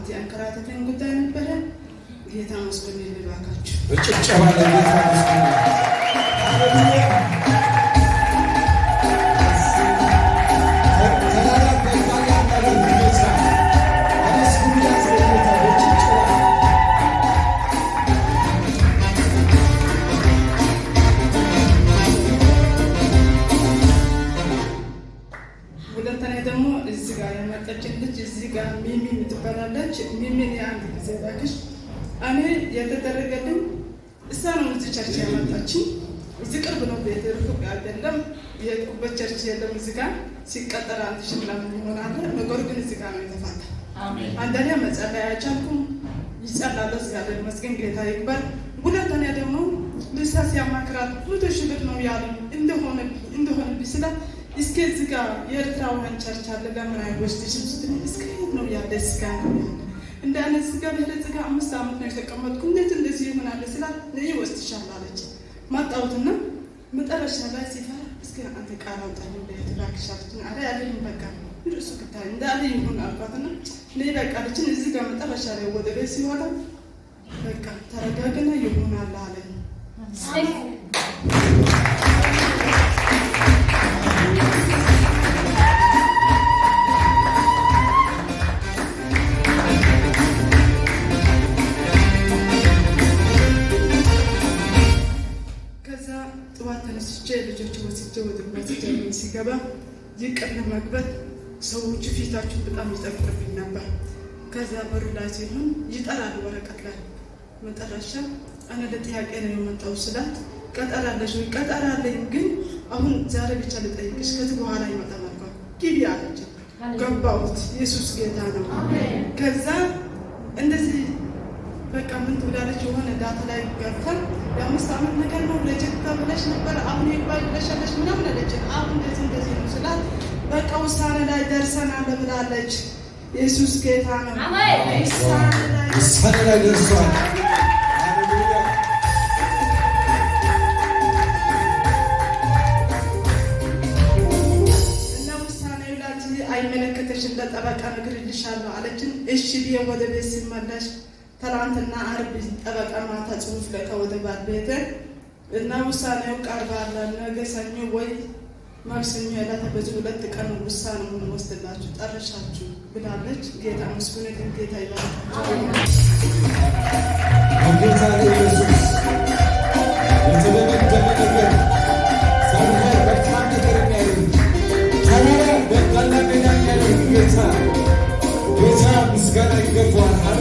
ሳምንት ያንከራተተኝ ጉዳይ ነበረ። ጌታ መስገን ይባርካችሁ። በጭብጨባ ለጌታ መስገን ሚሚ ምትባላለች። ሚሚን የአንድ ጊዜ ባክሽ እኔ የተደረገልኝ እሷ ነው እዚህ ቸርች ያመጣችኝ። እዚህ ቅርብ ነው ቤት ሩቅ አይደለም። የቁበት ቸርች የለም እዚህ ጋር ሲቀጠር 1000 ምናምን ይሆናል። ነገር ግን እዚህ ጋር ነው የተፋታ። አንደኛ መጸለይ አልቻልኩም። ይጸልያል እግዚአብሔር ይመስገን ጌታ ይክበር። ሁለተኛ ደግሞ ልሳ ሲያማክራት ብዙ ሽግር ነው ያሉ እንደሆነ ቢስላት እስከ እዚህ ጋር የኤርትራውያን ቸርች አለ ለምን አይወስድሽም ስትል እስከ የት ነው ያለ እስከ ነው እንደ አይነት ስጋ በህረት ጋር 5 ዓመት ነው የተቀመጥኩ እንዴት እንደዚህ ይሆናል ስላት ነይ ወስድሻለሁ አለች። ማጣውትና መጠረሻ ላይ ሲፈራ እስከ አንተ ቃል አውጣኝ ለተባክሻችን አረ ያለኝ በቃ እሱ ከታይ እንዳለ ይሁን አልኳትና ነይ በቃ ልጅን እዚህ ጋር መጠረሻ ላይ ወደ ቤት ሲወጣ በቃ ተረጋግና ይሆናል አለኝ። ልጆች ወስጄ ወደ ማስጀመር ሲገባ ይቅር ለመግባት ሰዎቹ ፊታቸው በጣም ይጠቁርብኝ ነበር። ከዛ በሩ ላይ ሲሆን ይጠራል ወረቀት ላይ መጠራሻ እኔ ለጥያቄ ነው የመጣው ስላት ቀጠራለሽ ወይ ቀጠራለኝ ግን አሁን ዛሬ ብቻ ልጠይቅሽ ከዚህ በኋላ ይመጣል አልኳት። ግቢ አለች። ገባሁት። ኢየሱስ ጌታ ነው። ከዛ እንደዚህ በቃ ምን ትላለች የሆነ ዳታ ላይ ገብተን የ5 ዓመት ነገር ነው ለጀታ ብለሽ ነበር አሁን ይባል ብለሻለሽ ምናምን አለች። አሁን እንደዚህ ነው ስላት በቃ ውሳኔ ላይ ደርሰናል ብላለች። ኢየሱስ ጌታ ነው። አሜን። ውሳኔ ላይ ደርሷል። ሃሌሉያ። እና ውሳኔው ላይ አይመለከተሽም ለጠበቃ ነግሬልሻለሁ አለችን። እሺ ብዬ ወደ ቤት ሲመለስ ትናንትና ዓርብ ጠበቃ ማታ ጽሑፍ ለካ ወደ ባለቤቴ እና ውሳኔው ቀርባል ነገ ሰኞ ወይ ማክሰኞ ዕለት በዚህ 2 ቀን ውሳኔውን ወስደላችሁ ጨርሻችሁ ብላለች። ጌታ መስገን ጌታ ይባርካችሁ። ጌታ ኢየሱስ የተደረገ ነገር ሰማይ በጣም ነገር የሚያደርግ ታዲያ በቃላ ሜዳ ያለው ጌታ ምስጋና ይገባዋል።